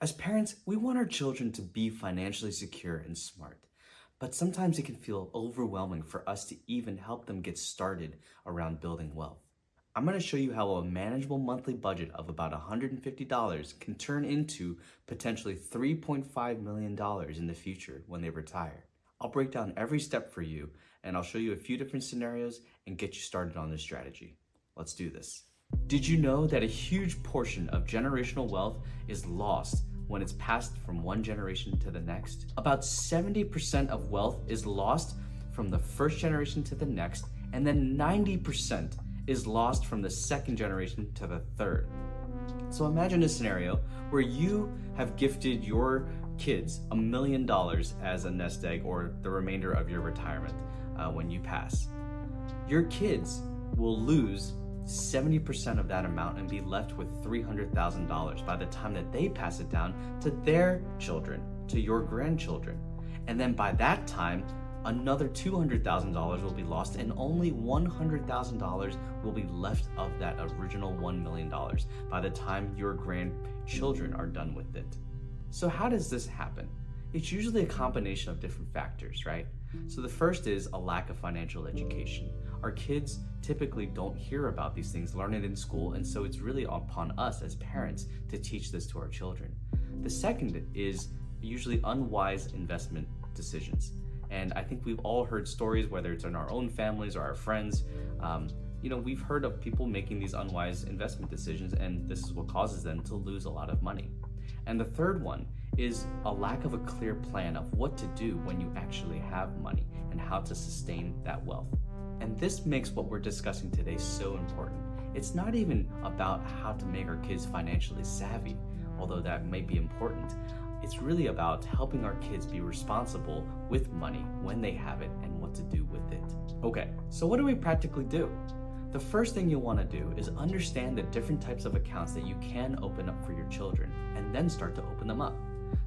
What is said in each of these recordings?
As parents, we want our children to be financially secure and smart, but sometimes it can feel overwhelming for us to even help them get started around building wealth. I'm going to show you how a manageable monthly budget of about $150 can turn into potentially $3.5 million in the future when they retire. I'll break down every step for you, and I'll show you a few different scenarios and get you started on this strategy. Let's do this. Did you know that a huge portion of generational wealth is lost when it's passed from one generation to the next? About 70% of wealth is lost from the first generation to the next, and then 90% is lost from the second generation to the third. So imagine a scenario where you have gifted your kids $1 million as a nest egg or the remainder of your retirement when you pass. Your kids will lose 70% of that amount and be left with $300,000 by the time that they pass it down to their children, to your grandchildren. And then by that time, another $200,000 will be lost and only $100,000 will be left of that original $1 million by the time your grandchildren are done with it. So how does this happen? It's usually a combination of different factors, right? So the first is a lack of financial education. Our kids typically don't hear about these things, learn it in school, and so it's really upon us as parents to teach this to our children. The second is usually unwise investment decisions. And I think we've all heard stories, whether it's in our own families or our friends, we've heard of people making these unwise investment decisions, and this is what causes them to lose a lot of money. And the third one is a lack of a clear plan of what to do when you actually have money and how to sustain that wealth. And this makes what we're discussing today so important. It's not even about how to make our kids financially savvy, although that may be important. It's really about helping our kids be responsible with money when they have it and what to do with it. Okay, so what do we practically do? The first thing you'll want to do is understand the different types of accounts that you can open up for your children and then start to open them up.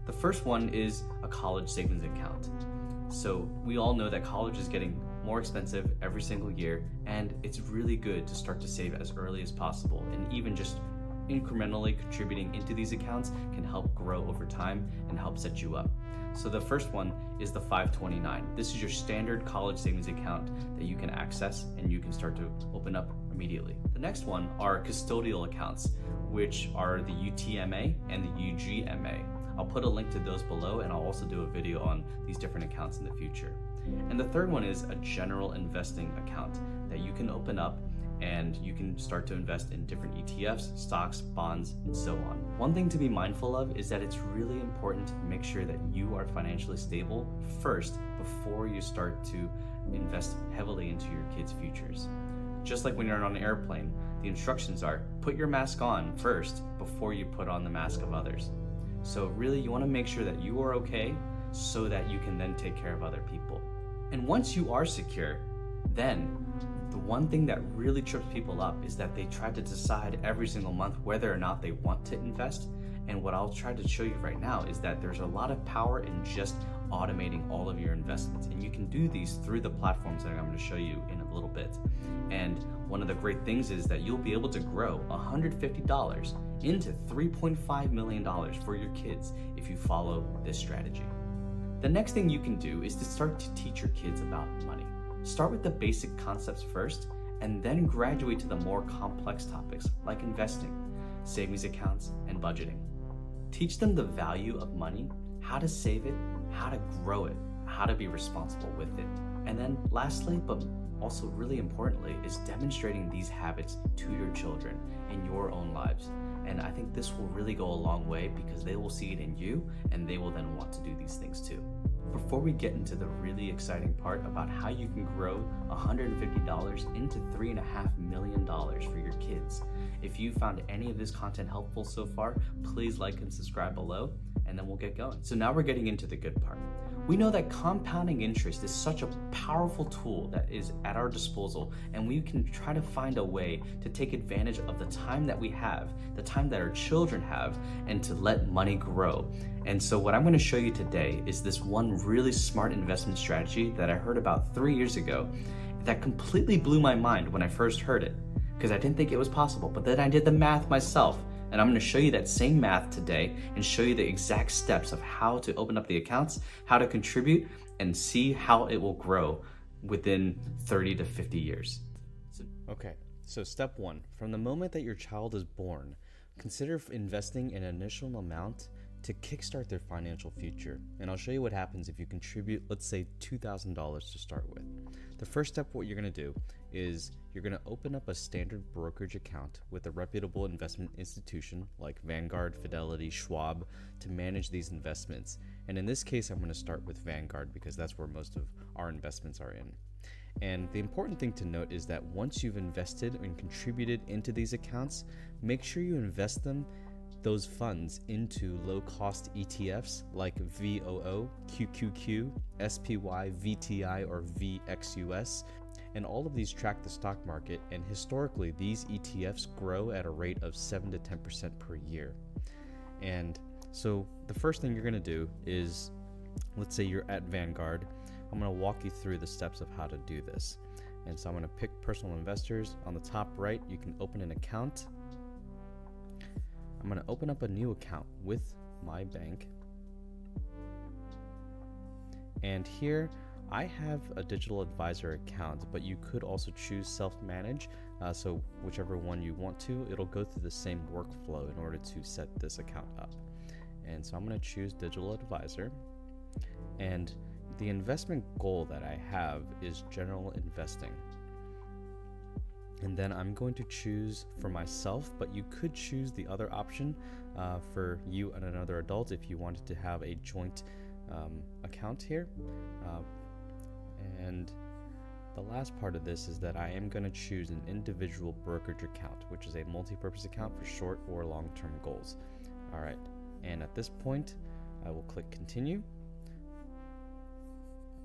The first one is a college savings account. So we all know that college is getting more expensive every single year, and it's really good to start to save as early as possible, and even just incrementally contributing into these accounts can help grow over time and help set you up. So the first one is the 529. This is your standard college savings account that you can access and you can start to open up immediately. The next one are custodial accounts, which are the UTMA and the UGMA. I'll put a link to those below, and I'll also do a video on these different accounts in the future. And the third one is a general investing account that you can open up and you can start to invest in different ETFs, stocks, bonds, and so on. One thing to be mindful of is that it's really important to make sure that you are financially stable first before you start to invest heavily into your kids' futures. Just like when you're on an airplane, the instructions are put your mask on first before you put on the mask of others. So really you want to make sure that you are okay so that you can then take care of other people. And once you are secure, then the one thing that really trips people up is that they try to decide every single month whether or not they want to invest. And what I'll try to show you right now is that there's a lot of power in just automating all of your investments. And you can do these through the platforms that I'm going to show you in a little bit. And one of the great things is that you'll be able to grow $150 into $3.5 million for your kids if you follow this strategy. The next thing you can do is to start to teach your kids about money. Start with the basic concepts first, and then graduate to the more complex topics like investing, savings accounts, and budgeting. Teach them the value of money, how to save it, how to grow it, how to be responsible with it. And then lastly, but also really importantly, is demonstrating these habits to your children in your own lives. And I think this will really go a long way because they will see it in you and they will then want to do these things too. Before we get into the really exciting part about how you can grow $150 into $3.5 million for your kids, if you found any of this content helpful so far, please like and subscribe below, and then we'll get going. So now we're getting into the good part. We know that compounding interest is such a powerful tool that is at our disposal, and we can try to find a way to take advantage of the time that we have, the time that our children have, and to let money grow. And so what I'm going to show you today is this one really smart investment strategy that I heard about 3 years ago that completely blew my mind when I first heard it, because I didn't think it was possible. But then I did the math myself And I'm going to show you that same math today and show you the exact steps of how to open up the accounts, how to contribute, and see how it will grow within 30 to 50 years. Okay, so step one, from the moment that your child is born, consider investing an initial amount to kickstart their financial future. And I'll show you what happens if you contribute, let's say $2,000 to start with. The first step, what you're gonna do is you're gonna open up a standard brokerage account with a reputable investment institution like Vanguard, Fidelity, Schwab to manage these investments. And in this case, I'm gonna start with Vanguard because that's where most of our investments are in. And the important thing to note is that once you've invested and contributed into these accounts, make sure you invest those funds into low-cost ETFs like VOO, QQQ, SPY, VTI, or VXUS. And all of these track the stock market, and historically these ETFs grow at a rate of 7 to 10% per year. And so the first thing you're going to do is, let's say you're at Vanguard, I'm going to walk you through the steps of how to do this. And so I'm going to pick personal investors. On the top right, you can open an account. I'm going to open up a new account with my bank. And here I have a digital advisor account, but you could also choose self-manage. So whichever one you want to, it'll go through the same workflow in order to set this account up. And so I'm going to choose digital advisor. And the investment goal that I have is general investing. And then I'm going to choose for myself, but you could choose the other option for you and another adult if you wanted to have a joint account here. And the last part of this is that I am going to choose an individual brokerage account, which is a multi-purpose account for short or long-term goals. All right, and at this point, I will click continue.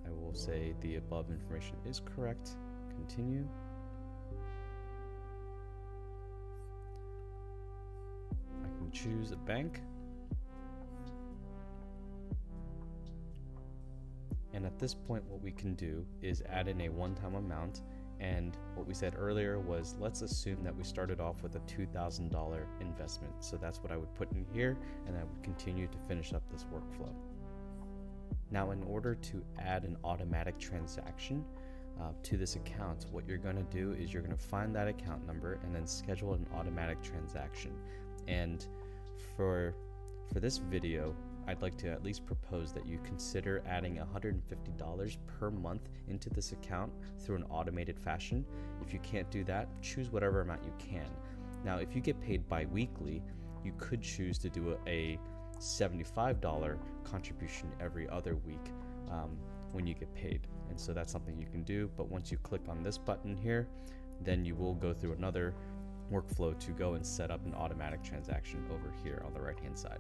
I will say the above information is correct. Continue. I can choose a bank. And at this point, what we can do is add in a one-time amount. And what we said earlier was, let's assume that we started off with a $2,000 investment. So that's what I would put in here, and I would continue to finish up this workflow. Now, in order to add an automatic transaction to this account, what you're going to do is you're going to find that account number and then schedule an automatic transaction. And for this video, I'd like to at least propose that you consider adding $150 per month into this account through an automated fashion. If you can't do that, choose whatever amount you can. Now, if you get paid bi-weekly, you could choose to do a $75 contribution every other week when you get paid. And so that's something you can do. But once you click on this button here, then you will go through another workflow to go and set up an automatic transaction over here on the right-hand side.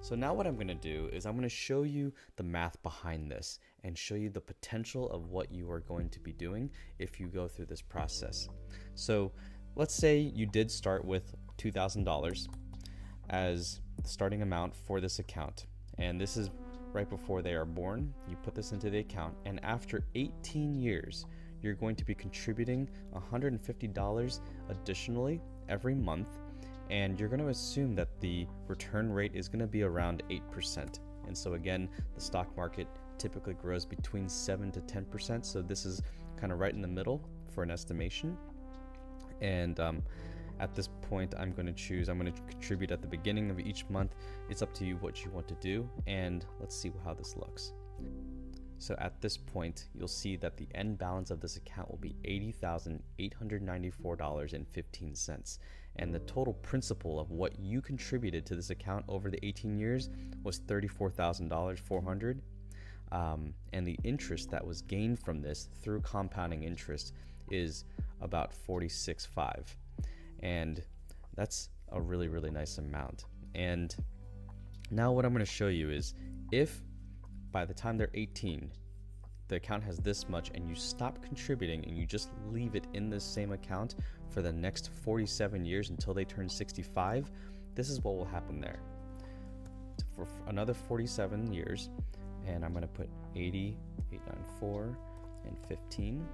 So now what I'm going to do is I'm going to show you the math behind this and show you the potential of what you are going to be doing if you go through this process. So let's say you did start with $2,000 as the starting amount for this account. And this is right before they are born. You put this into the account, and after 18 years, you're going to be contributing $150 additionally every month. And you're going to assume that the return rate is going to be around 8%. And so again, the stock market typically grows between 7 to 10%. So this is kind of right in the middle for an estimation. And at this point, I'm going to contribute at the beginning of each month. It's up to you what you want to do. And let's see how this looks. So at this point, you'll see that the end balance of this account will be $80,894.15. And the total principal of what you contributed to this account over the 18 years was $34,400. And the interest that was gained from this through compounding interest is about $46,500. And that's a really, really nice amount. And now what I'm going to show you is if by the time they're 18, the account has this much and you stop contributing and you just leave it in this same account for the next 47 years until they turn 65, this is what will happen there. For another 47 years, and I'm going to put 80, 894, and 15,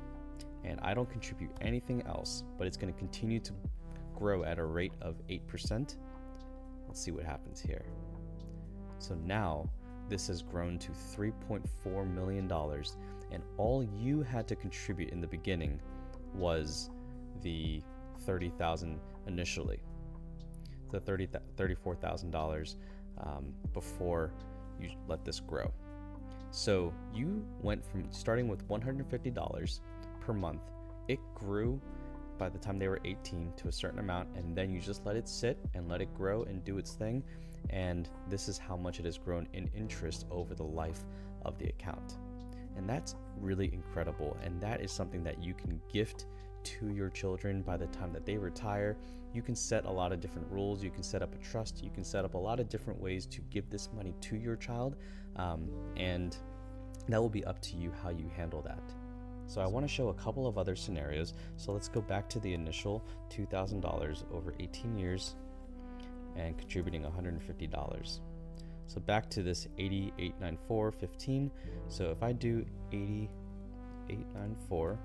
and I don't contribute anything else, but it's going to continue to grow at a rate of 8%. Let's see what happens here. So now this has grown to $3.4 million, and all you had to contribute in the beginning was the $30,000 initially, the $34,000 before you let this grow. So you went from starting with $150 per month. It grew by the time they were 18 to a certain amount, and then you just let it sit and let it grow and do its thing. And this is how much it has grown in interest over the life of the account. And that's really incredible. And that is something that you can gift to your children by the time that they retire. You can set a lot of different rules. You can set up a trust. You can set up a lot of different ways to give this money to your child. And that will be up to you how you handle that. So I want to show a couple of other scenarios. So let's go back to the initial $2,000 over 18 years and contributing $150. So back to this 8894.15. So if I do 8894.15,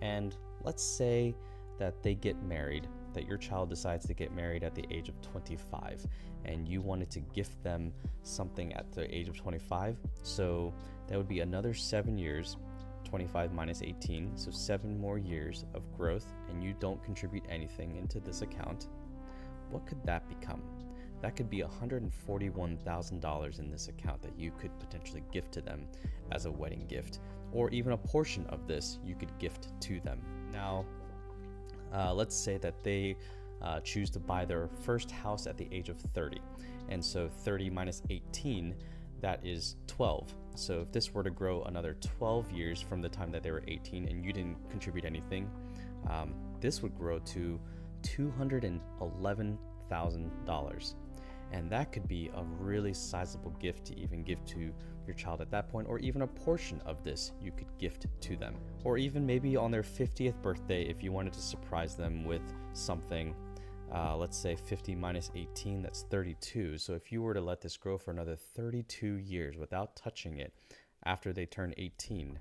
and let's say that they get married, that your child decides to get married at the age of 25, and you wanted to gift them something at the age of 25. So that would be another 7 years, 25 minus 18, so 7 more years of growth, and you don't contribute anything into this account. What could that become? That could be $141,000 in this account that you could potentially gift to them as a wedding gift, or even a portion of this you could gift to them. Now, let's say that they choose to buy their first house at the age of 30, and so 30 minus 18, that is 12. So if this were to grow another 12 years from the time that they were 18 and you didn't contribute anything, this would grow to $211,000. And that could be a really sizable gift to even give to your child at that point, or even a portion of this you could gift to them. Or even maybe on their 50th birthday, if you wanted to surprise them with something, let's say 50 minus 18, that's 32. So if you were to let this grow for another 32 years without touching it after they turn 18,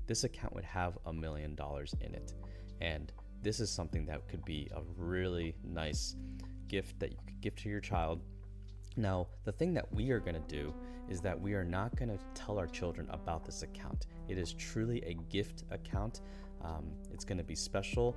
this account would have $1 million in it. And this is something that could be a really nice gift that you could give to your child. Now, the thing that we are going to do is that we are not going to tell our children about this account. It is truly a gift account. It's going to be special,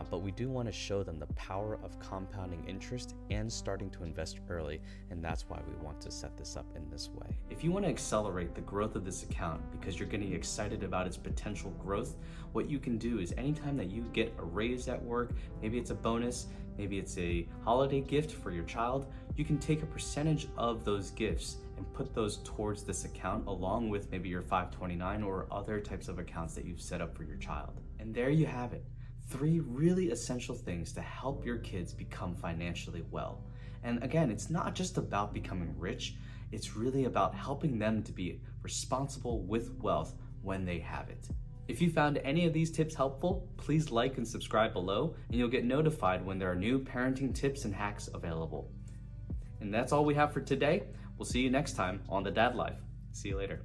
but we do want to show them the power of compounding interest and starting to invest early, and that's why we want to set this up in this way. If you want to accelerate the growth of this account because you're getting excited about its potential growth, what you can do is anytime that you get a raise at work, maybe it's a bonus, maybe it's a holiday gift for your child, you can take a percentage of those gifts and put those towards this account along with maybe your 529 or other types of accounts that you've set up for your child. And there you have it. 3 really essential things to help your kids become financially well. And again, it's not just about becoming rich, it's really about helping them to be responsible with wealth when they have it. If you found any of these tips helpful, please like and subscribe below, and you'll get notified when there are new parenting tips and hacks available. And that's all we have for today. We'll see you next time on The Dad Life. See you later.